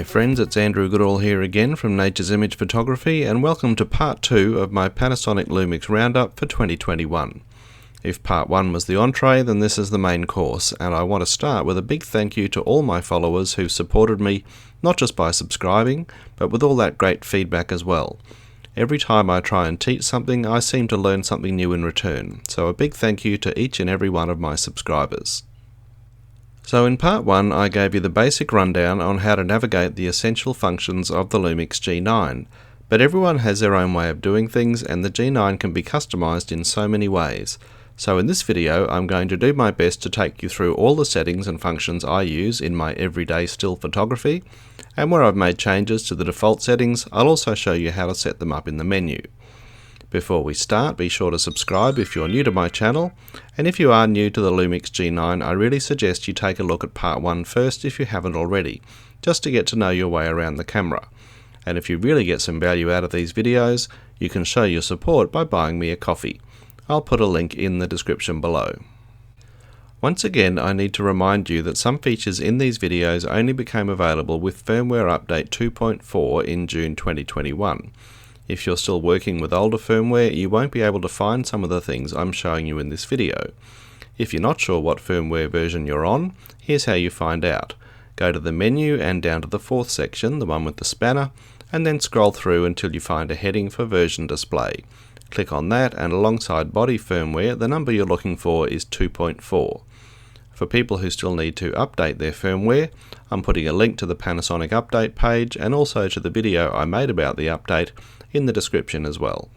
friends, it's Andrew Goodall here again from Nature's Image Photography, and welcome to part 2 of my Panasonic Lumix Roundup for 2021. If part 1 was the entree, then this is the main course, and I want to start with a big thank you to all my followers who've supported me, not just by subscribing, but with all that great feedback as well. Every time I try and teach something, I seem to learn something new in return, so a big thank you to each and every one of my subscribers. So in part 1 I gave you the basic rundown on how to navigate the essential functions of the Lumix G9, but everyone has their own way of doing things and the G9 can be customized in so many ways. So in this video I'm going to do my best to take you through all the settings and functions I use in my everyday still photography, and where I've made changes to the default settings I'll also show you how to set them up in the menu. Before we start, be sure to subscribe if you're new to my channel, and if you are new to the Lumix G9, I really suggest you take a look at part 1 first if you haven't already, just to get to know your way around the camera. And if you really get some value out of these videos, you can show your support by buying me a coffee. I'll put a link in the description below. Once again, I need to remind you that some features in these videos only became available with firmware update 2.4 in June 2021. If you're still working with older firmware, you won't be able to find some of the things I'm showing you in this video. If you're not sure what firmware version you're on, here's how you find out. Go to the menu and down to the 4th section, the one with the spanner, and then scroll through until you find a heading for version display. Click on that, and alongside body firmware, the number you're looking for is 2.4. For people who still need to update their firmware, I'm putting a link to the Panasonic update page and also to the video I made about the update in the description as well.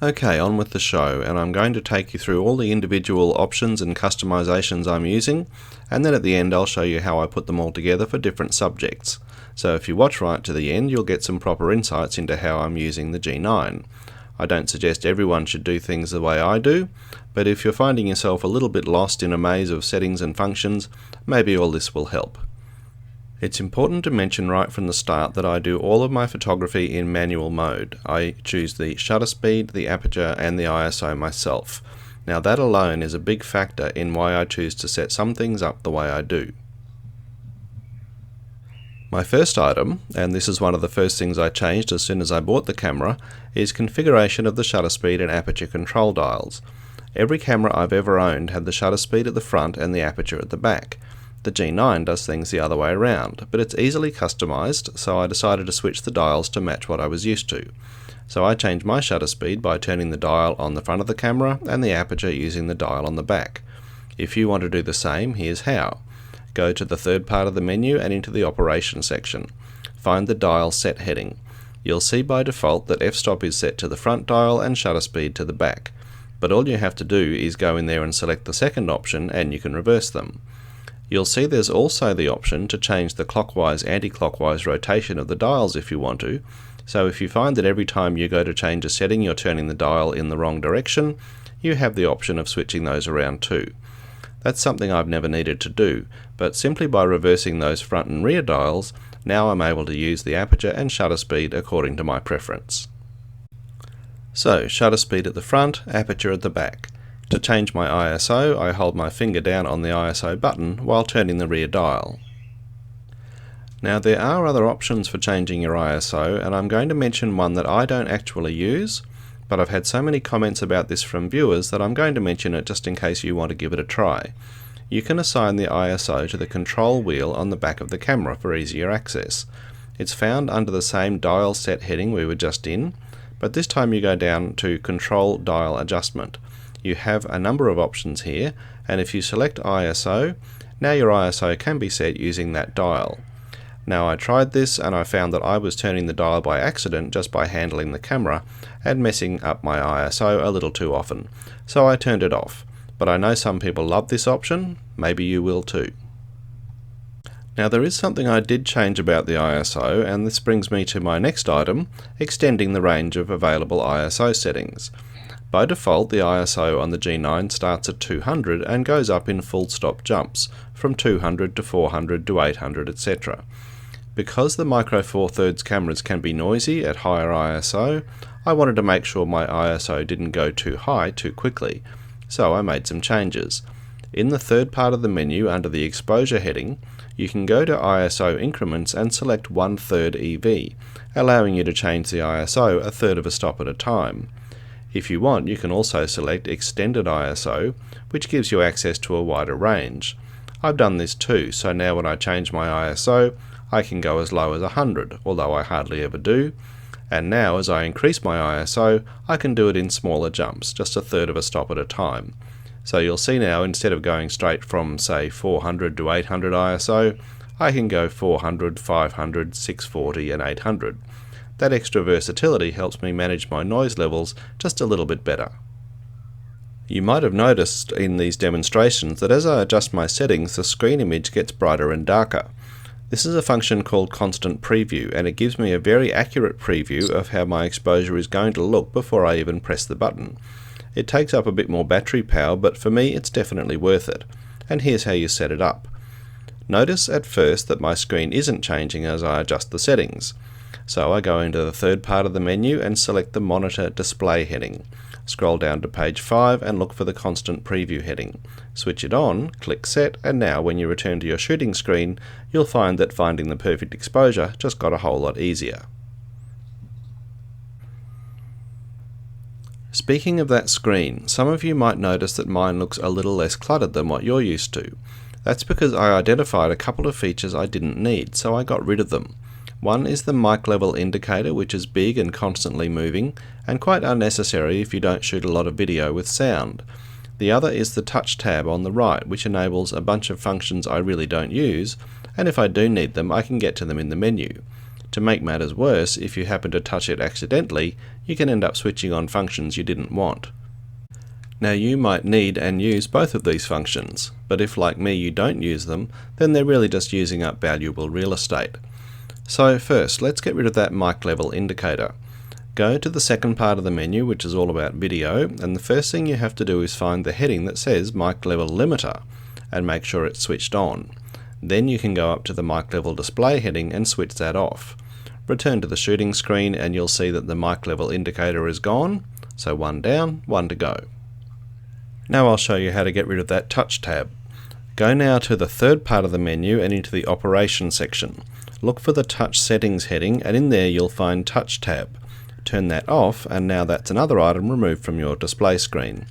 Okay, on with the show, and I'm going to take you through all the individual options and customizations I'm using, and then at the end I'll show you how I put them all together for different subjects. So if you watch right to the end, you'll get some proper insights into how I'm using the G9. I don't suggest everyone should do things the way I do, but if you're finding yourself a little bit lost in a maze of settings and functions, maybe all this will help. It's important to mention right from the start that I do all of my photography in manual mode. I choose the shutter speed, the aperture and the ISO myself. Now that alone is a big factor in why I choose to set some things up the way I do. My first item, and this is one of the first things I changed as soon as I bought the camera, is configuration of the shutter speed and aperture control dials. Every camera I've ever owned had the shutter speed at the front and the aperture at the back. The G9 does things the other way around, but it's easily customized, so I decided to switch the dials to match what I was used to. So I changed my shutter speed by turning the dial on the front of the camera and the aperture using the dial on the back. If you want to do the same, here's how. Go to the third part of the menu and into the Operations section. Find the dial set heading. You'll see by default that f-stop is set to the front dial and shutter speed to the back, but all you have to do is go in there and select the second option and you can reverse them. You'll see there's also the option to change the clockwise anti-clockwise rotation of the dials if you want to, so if you find that every time you go to change a setting you're turning the dial in the wrong direction, you have the option of switching those around too. That's something I've never needed to do, but simply by reversing those front and rear dials, now I'm able to use the aperture and shutter speed according to my preference. So, shutter speed at the front, aperture at the back. To change my ISO, I hold my finger down on the ISO button while turning the rear dial. Now there are other options for changing your ISO, and I'm going to mention one that I don't actually use, but I've had so many comments about this from viewers that I'm going to mention it just in case you want to give it a try. You can assign the ISO to the control wheel on the back of the camera for easier access. It's found under the same dial set heading we were just in, but this time you go down to Control Dial Adjustment. You have a number of options here, and if you select ISO, now your ISO can be set using that dial. Now I tried this and I found that I was turning the dial by accident just by handling the camera and messing up my ISO a little too often, so I turned it off. But I know some people love this option, maybe you will too. Now there is something I did change about the ISO, and this brings me to my next item, extending the range of available ISO settings. By default, the ISO on the G9 starts at 200 and goes up in full stop jumps, from 200 to 400 to 800, etc. Because the Micro Four Thirds cameras can be noisy at higher ISO, I wanted to make sure my ISO didn't go too high too quickly, so I made some changes. In the third part of the menu under the exposure heading, you can go to ISO increments and select 1/3 EV, allowing you to change the ISO a third of a stop at a time. If you want, you can also select extended ISO, which gives you access to a wider range. I've done this too, so now when I change my ISO, I can go as low as 100, although I hardly ever do. And now as I increase my ISO, I can do it in smaller jumps, just a third of a stop at a time. So you'll see now, instead of going straight from say 400 to 800 ISO, I can go 400, 500, 640 and 800. That extra versatility helps me manage my noise levels just a little bit better. You might have noticed in these demonstrations that as I adjust my settings, the screen image gets brighter and darker. This is a function called constant preview, and it gives me a very accurate preview of how my exposure is going to look before I even press the button. It takes up a bit more battery power, but for me it's definitely worth it. And here's how you set it up. Notice at first that my screen isn't changing as I adjust the settings. So I go into the third part of the menu and select the Monitor Display heading. Scroll down to page 5 and look for the Constant Preview heading. Switch it on, click Set, and now when you return to your shooting screen, you'll find that finding the perfect exposure just got a whole lot easier. Speaking of that screen, some of you might notice that mine looks a little less cluttered than what you're used to. That's because I identified a couple of features I didn't need, so I got rid of them. One is the mic level indicator, which is big and constantly moving, and quite unnecessary if you don't shoot a lot of video with sound. The other is the touch tab on the right, which enables a bunch of functions I really don't use, and if I do need them, I can get to them in the menu. To make matters worse, if you happen to touch it accidentally, you can end up switching on functions you didn't want. Now you might need and use both of these functions, but if like me you don't use them, then they're really just using up valuable real estate. So first, let's get rid of that mic level indicator. Go to the second part of the menu, which is all about video, and the first thing you have to do is find the heading that says mic level limiter and make sure it's switched on. Then you can go up to the mic level display heading and switch that off. Return to the shooting screen and you'll see that the mic level indicator is gone, so one down, one to go. Now I'll show you how to get rid of that touch tab. Go now to the third part of the menu and into the Operations section. Look for the Touch Settings heading, and in there you'll find Touch tab. Turn that off, and now that's another item removed from your display screen.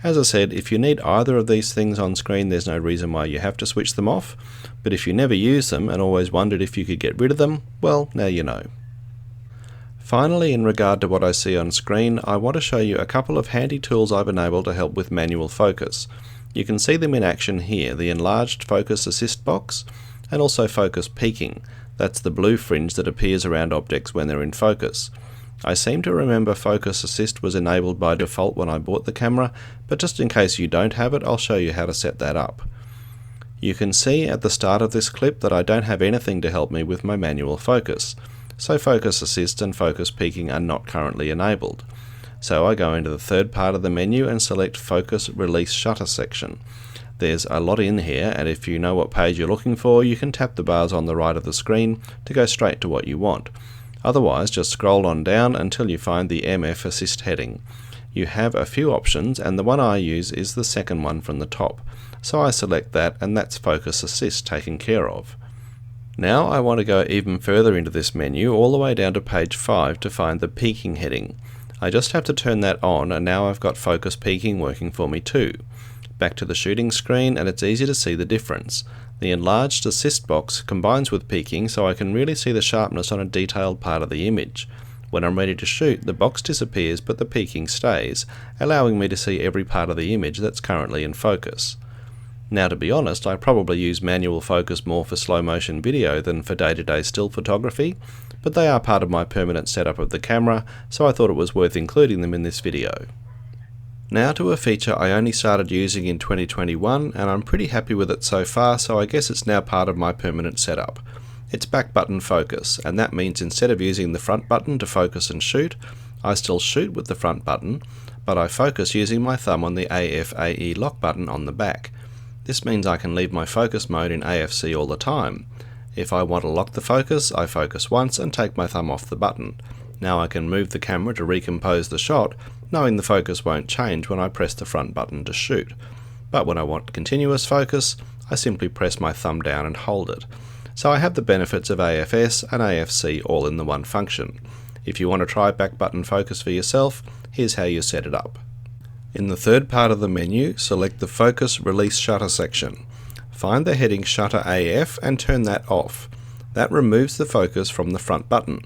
As I said, if you need either of these things on screen, there's no reason why you have to switch them off, but if you never use them and always wondered if you could get rid of them, well, now you know. Finally, in regard to what I see on screen, I want to show you a couple of handy tools I've enabled to help with manual focus. You can see them in action here, the enlarged focus assist box, and also focus peaking. That's the blue fringe that appears around objects when they're in focus. I seem to remember Focus Assist was enabled by default when I bought the camera, but just in case you don't have it, I'll show you how to set that up. You can see at the start of this clip that I don't have anything to help me with my manual focus, so Focus Assist and Focus Peaking are not currently enabled. So I go into the third part of the menu and select Focus Release Shutter section. There's a lot in here, and if you know what page you're looking for, you can tap the bars on the right of the screen to go straight to what you want. Otherwise, just scroll on down until you find the MF Assist heading. You have a few options, and the one I use is the second one from the top. So I select that, and that's Focus Assist taken care of. Now I want to go even further into this menu, all the way down to page 5 to find the peaking heading. I just have to turn that on, and now I've got Focus Peaking working for me too. Back to the shooting screen, and it's easy to see the difference. The enlarged assist box combines with peaking, so I can really see the sharpness on a detailed part of the image. When I'm ready to shoot, the box disappears but the peaking stays, allowing me to see every part of the image that's currently in focus. Now, to be honest, I probably use manual focus more for slow motion video than for day-to-day still photography, but they are part of my permanent setup of the camera, so I thought it was worth including them in this video. Now to a feature I only started using in 2021, and I'm pretty happy with it so far, so I guess it's now part of my permanent setup. It's back button focus, and that means instead of using the front button to focus and shoot, I still shoot with the front button, but I focus using my thumb on the AF/AE lock button on the back. This means I can leave my focus mode in AFC all the time. If I want to lock the focus, I focus once and take my thumb off the button. Now I can move the camera to recompose the shot, knowing the focus won't change when I press the front button to shoot. But when I want continuous focus, I simply press my thumb down and hold it. So I have the benefits of AFS and AFC all in the one function. If you want to try back button focus for yourself, here's how you set it up. In the third part of the menu, select the Focus Release Shutter section. Find the heading Shutter AF and turn that off. That removes the focus from the front button.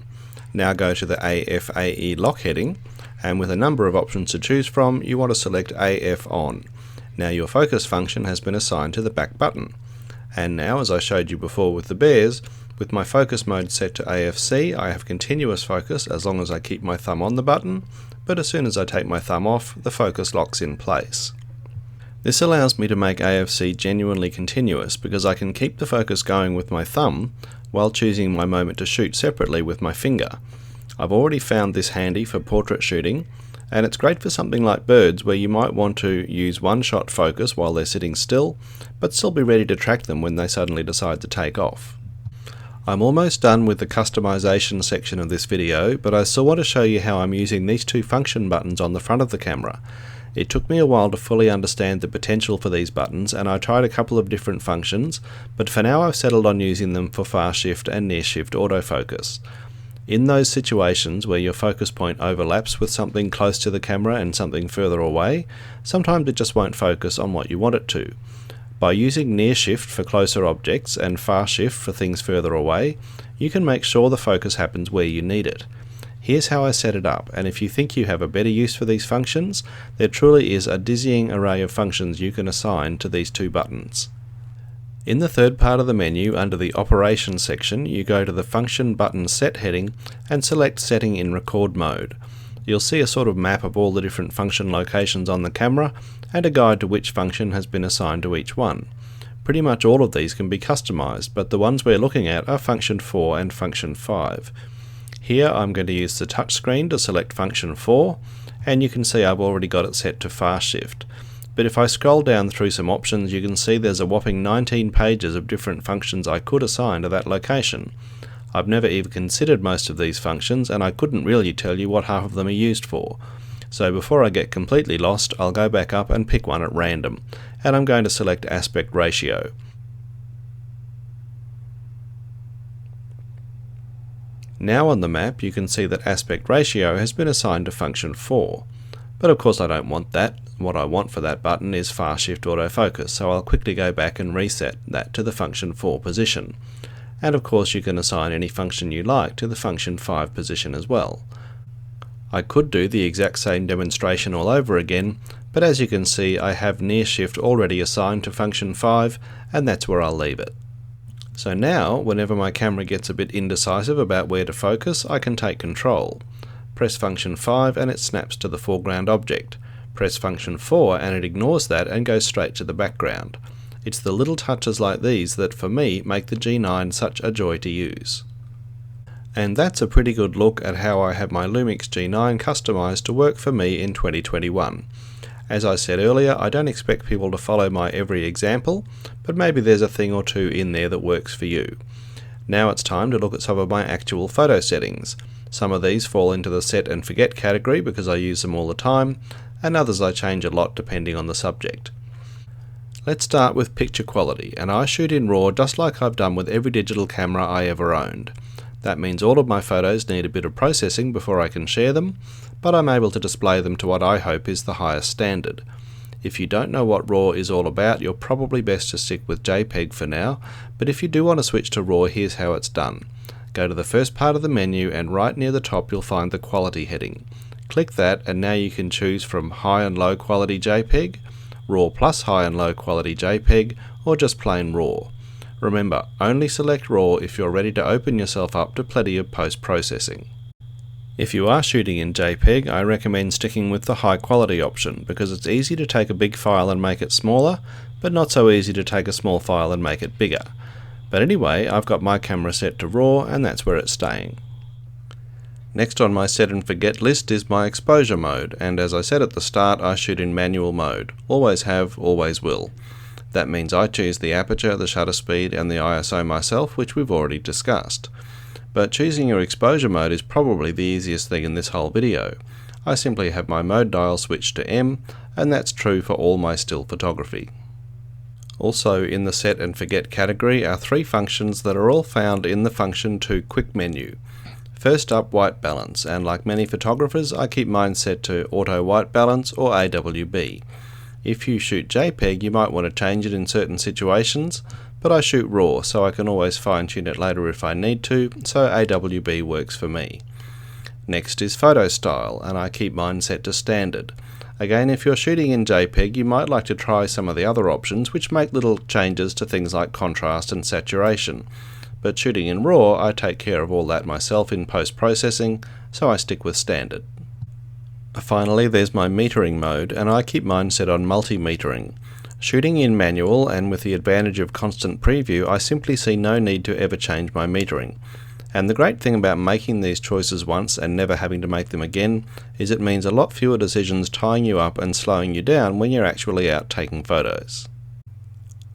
Now go to the AF/AE lock heading, and with a number of options to choose from, you want to select AF on. Now your focus function has been assigned to the back button. And now, as I showed you before with the bears, with my focus mode set to AFC, I have continuous focus as long as I keep my thumb on the button, but as soon as I take my thumb off, the focus locks in place. This allows me to make AFC genuinely continuous because I can keep the focus going with my thumb while choosing my moment to shoot separately with my finger. I've already found this handy for portrait shooting, and it's great for something like birds where you might want to use one-shot focus while they're sitting still, but still be ready to track them when they suddenly decide to take off. I'm almost done with the customization section of this video, but I still want to show you how I'm using these two function buttons on the front of the camera. It took me a while to fully understand the potential for these buttons, and I tried a couple of different functions, but for now I've settled on using them for far shift and near shift autofocus. In those situations where your focus point overlaps with something close to the camera and something further away, sometimes it just won't focus on what you want it to. By using near shift for closer objects and far shift for things further away, you can make sure the focus happens where you need it. Here's how I set it up, and if you think you have a better use for these functions, there truly is a dizzying array of functions you can assign to these two buttons. In the third part of the menu, under the Operations section, you go to the Function Button Set heading and select Setting in Record Mode. You'll see a sort of map of all the different function locations on the camera and a guide to which function has been assigned to each one. Pretty much all of these can be customized, but the ones we're looking at are Function 4 and Function 5. Here I'm going to use the touchscreen to select Function 4, and you can see I've already got it set to fast shift. But if I scroll down through some options, you can see there's a whopping 19 pages of different functions I could assign to that location. I've never even considered most of these functions, and I couldn't really tell you what half of them are used for. So before I get completely lost, I'll go back up and pick one at random, and I'm going to select Aspect Ratio. Now on the map you can see that Aspect Ratio has been assigned to Function 4. But of course I don't want that. What I want for that button is Fast Shift Autofocus, so I'll quickly go back and reset that to the Function 4 position. And of course you can assign any function you like to the Function 5 position as well. I could do the exact same demonstration all over again, but as you can see I have Near Shift already assigned to Function 5, and that's where I'll leave it. So now, whenever my camera gets a bit indecisive about where to focus, I can take control. Press Function 5 and it snaps to the foreground object. Press Function 4 and it ignores that and goes straight to the background. It's the little touches like these that for me make the G9 such a joy to use. And that's a pretty good look at how I have my Lumix G9 customized to work for me in 2021. As I said earlier, I don't expect people to follow my every example, but maybe there's a thing or two in there that works for you. Now it's time to look at some of my actual photo settings. Some of these fall into the set and forget category because I use them all the time, and others I change a lot depending on the subject. Let's start with picture quality, and I shoot in RAW just like I've done with every digital camera I ever owned. That means all of my photos need a bit of processing before I can share them, but I'm able to display them to what I hope is the highest standard. If you don't know what RAW is all about, you're probably best to stick with JPEG for now, but if you do want to switch to RAW, here's how it's done. Go to the first part of the menu and right near the top you'll find the quality heading. Click that and now you can choose from high and low quality JPEG, RAW plus high and low quality JPEG, or just plain RAW. Remember, only select RAW if you're ready to open yourself up to plenty of post-processing. If you are shooting in JPEG, I recommend sticking with the high quality option because it's easy to take a big file and make it smaller, but not so easy to take a small file and make it bigger. But anyway, I've got my camera set to RAW and that's where it's staying. Next on my set and forget list is my exposure mode, and as I said at the start, I shoot in manual mode. Always have, always will. That means I choose the aperture, the shutter speed and the ISO myself, which we've already discussed. But choosing your exposure mode is probably the easiest thing in this whole video. I simply have my mode dial switched to M, and that's true for all my still photography. Also in the set and forget category are 3 functions that are all found in the function 2 quick menu. First up, white balance, and like many photographers I keep mine set to auto white balance or AWB. If you shoot JPEG you might want to change it in certain situations, but I shoot RAW so I can always fine tune it later if I need to, so AWB works for me. Next is photo style, and I keep mine set to standard. Again, if you're shooting in JPEG you might like to try some of the other options which make little changes to things like contrast and saturation. But shooting in RAW I take care of all that myself in post-processing, so I stick with standard. Finally, there's my metering mode, and I keep mine set on multi-metering. Shooting in manual and with the advantage of constant preview, I simply see no need to ever change my metering. And the great thing about making these choices once and never having to make them again is it means a lot fewer decisions tying you up and slowing you down when you're actually out taking photos.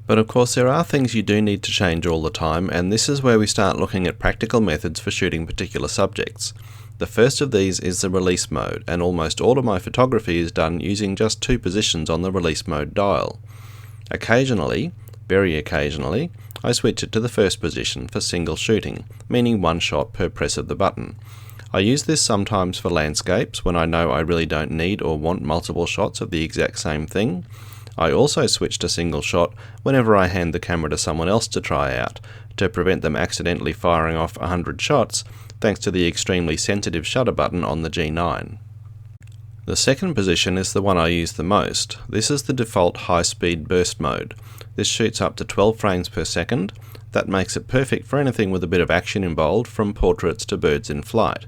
But of course there are things you do need to change all the time, and this is where we start looking at practical methods for shooting particular subjects. The first of these is the release mode, and almost all of my photography is done using just 2 positions on the release mode dial. Occasionally, very occasionally, I switch it to the first position for single shooting, meaning 1 shot per press of the button. I use this sometimes for landscapes when I know I really don't need or want multiple shots of the exact same thing. I also switch to single shot whenever I hand the camera to someone else to try out, to prevent them accidentally firing off 100 shots, thanks to the extremely sensitive shutter button on the G9. The second position is the one I use the most. This is the default high-speed burst mode. This shoots up to 12 frames per second. That makes it perfect for anything with a bit of action involved, from portraits to birds in flight.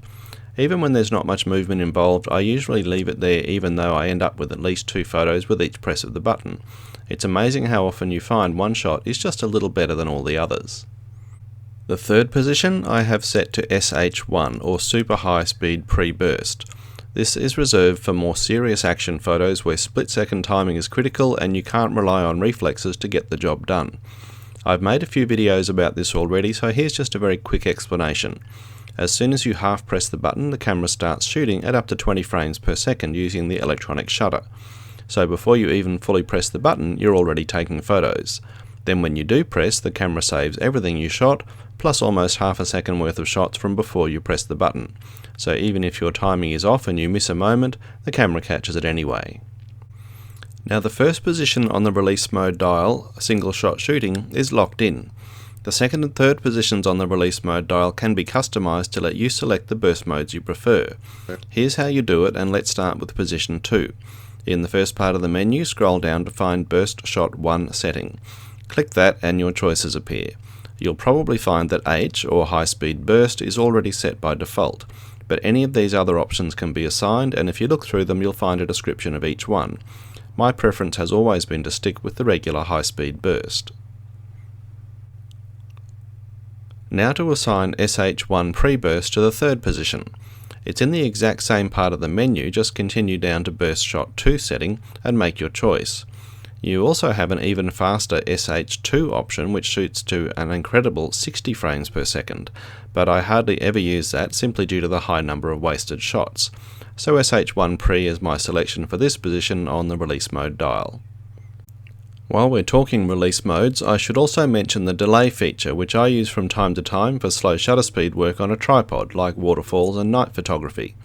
Even when there's not much movement involved, I usually leave it there even though I end up with at least 2 photos with each press of the button. It's amazing how often you find one shot is just a little better than all the others. The third position I have set to SH1, or super high speed pre-burst. This is reserved for more serious action photos where split-second timing is critical and you can't rely on reflexes to get the job done. I've made a few videos about this already, so here's just a very quick explanation. As soon as you half press the button, the camera starts shooting at up to 20 frames per second using the electronic shutter. So before you even fully press the button, you're already taking photos. Then when you do press, the camera saves everything you shot, plus almost half a second worth of shots from before you press the button. So even if your timing is off and you miss a moment, the camera catches it anyway. Now the first position on the release mode dial, single shot shooting, is locked in. The second and third positions on the release mode dial can be customized to let you select the burst modes you prefer. Here's how you do it, and let's start with position 2. In the first part of the menu, scroll down to find burst shot 1 setting. Click that and your choices appear. You'll probably find that H, or high speed burst, is already set by default, but any of these other options can be assigned, and if you look through them you'll find a description of each one. My preference has always been to stick with the regular high speed burst. Now to assign SH1 pre-burst to the third position. It's in the exact same part of the menu, just continue down to burst shot 2 setting and make your choice. You also have an even faster SH2 option which shoots to an incredible 60 frames per second, but I hardly ever use that simply due to the high number of wasted shots. So SH1 pre is my selection for this position on the release mode dial. While we're talking release modes, I should also mention the delay feature, which I use from time to time for slow shutter speed work on a tripod like waterfalls and night photography.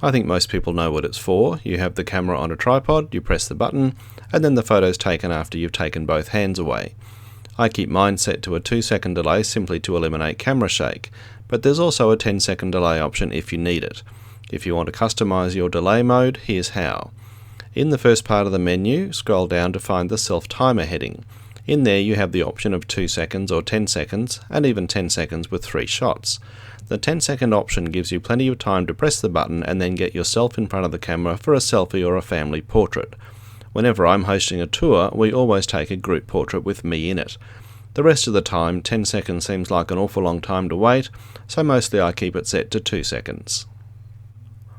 I think most people know what it's for. You have the camera on a tripod, you press the button, and then the photo's taken after you've taken both hands away. I keep mine set to a 2-second delay simply to eliminate camera shake, but there's also a 10-second delay option if you need it. If you want to customize your delay mode, here's how. In the first part of the menu, scroll down to find the self-timer heading. In there you have the option of 2 seconds or 10 seconds, and even 10 seconds with 3 shots. The 10-second option gives you plenty of time to press the button and then get yourself in front of the camera for a selfie or a family portrait. Whenever I'm hosting a tour, we always take a group portrait with me in it. The rest of the time, 10 seconds seems like an awful long time to wait, so mostly I keep it set to 2 seconds.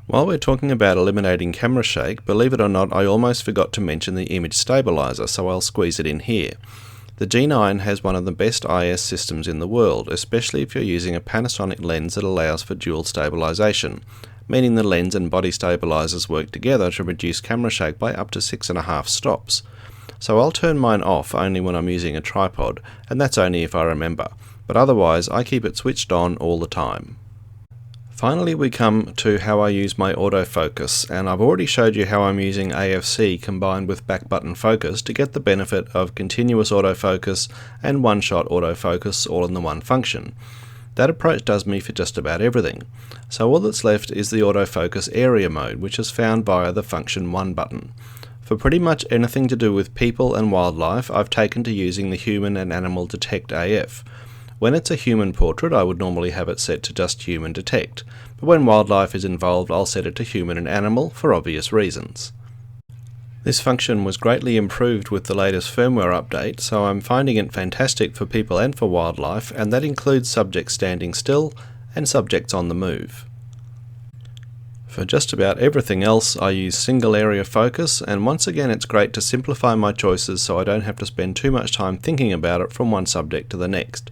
While we're talking about eliminating camera shake, believe it or not, I almost forgot to mention the image stabilizer, so I'll squeeze it in here. The G9 has one of the best IS systems in the world, especially if you're using a Panasonic lens that allows for dual stabilization, meaning the lens and body stabilizers work together to reduce camera shake by up to 6.5 stops. so I'll turn mine off only when I'm using a tripod, and that's only if I remember, but otherwise I keep it switched on all the time. Finally, we come to how I use my autofocus, and I've already showed you how I'm using AFC combined with back button focus to get the benefit of continuous autofocus and one-shot autofocus all in the one function. That approach does me for just about everything, so all that's left is the autofocus area mode, which is found via the function 1 button. For pretty much anything to do with people and wildlife, I've taken to using the human and animal detect AF. When it's a human portrait, I would normally have it set to just human detect, but when wildlife is involved, I'll set it to human and animal for obvious reasons. This function was greatly improved with the latest firmware update, so I'm finding it fantastic for people and for wildlife, and that includes subjects standing still and subjects on the move. For just about everything else, I use single area focus, and once again it's great to simplify my choices so I don't have to spend too much time thinking about it from one subject to the next.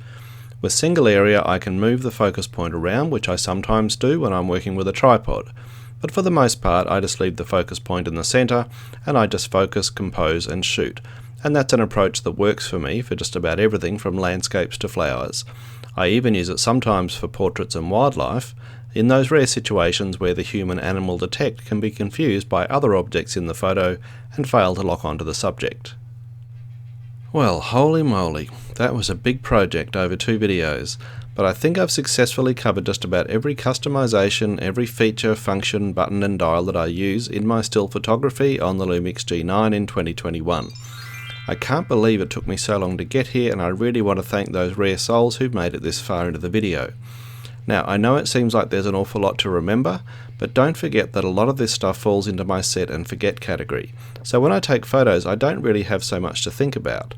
With single area I can move the focus point around, which I sometimes do when I'm working with a tripod, but for the most part I just leave the focus point in the centre and I just focus, compose and shoot, and that's an approach that works for me for just about everything from landscapes to flowers. I even use it sometimes for portraits and wildlife, in those rare situations where the human-animal detect can be confused by other objects in the photo and fail to lock onto the subject. Well, holy moly, that was a big project over 2 videos, but I think I've successfully covered just about every customization, every feature, function, button and dial that I use in my still photography on the Lumix G9 in 2021. I can't believe it took me so long to get here, and I really want to thank those rare souls who've made it this far into the video. Now, I know it seems like there's an awful lot to remember, but don't forget that a lot of this stuff falls into my set and forget category. So when I take photos, I don't really have so much to think about.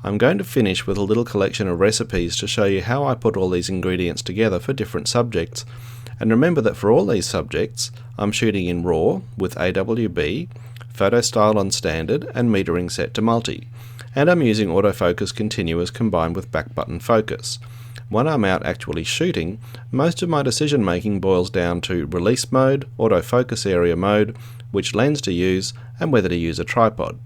I'm going to finish with a little collection of recipes to show you how I put all these ingredients together for different subjects. And remember that for all these subjects, I'm shooting in RAW with AWB, photo style on standard, and metering set to multi. And I'm using autofocus continuous combined with back button focus. When I'm out actually shooting, most of my decision making boils down to release mode, autofocus area mode, which lens to use, and whether to use a tripod.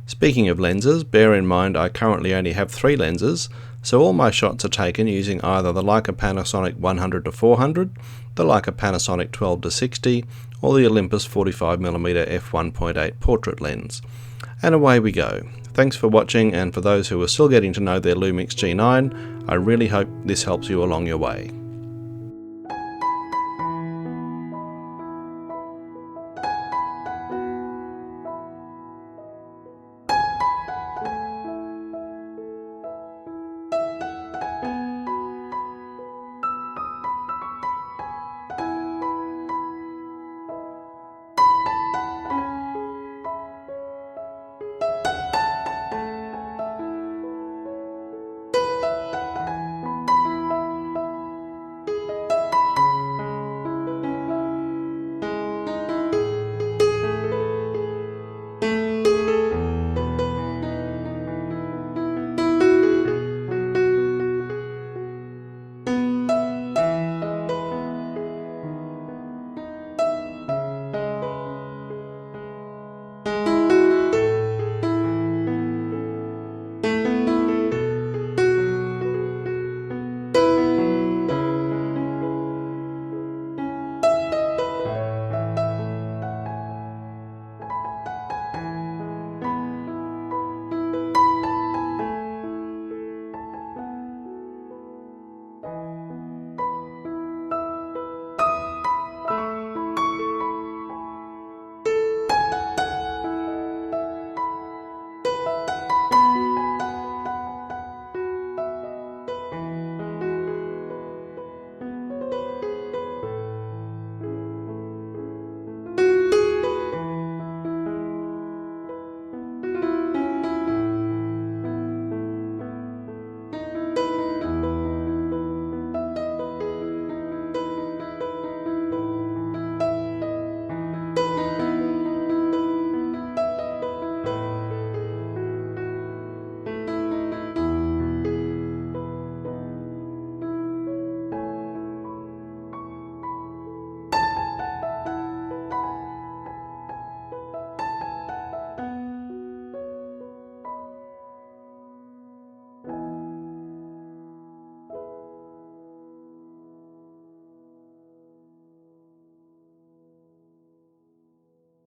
Speaking of lenses, bear in mind I currently only have 3 lenses, so all my shots are taken using either the Leica Panasonic 100-400, the Leica Panasonic 12-60, or the Olympus 45mm f1.8 portrait lens. And away we go. Thanks for watching, and for those who are still getting to know their Lumix G9, I really hope this helps you along your way.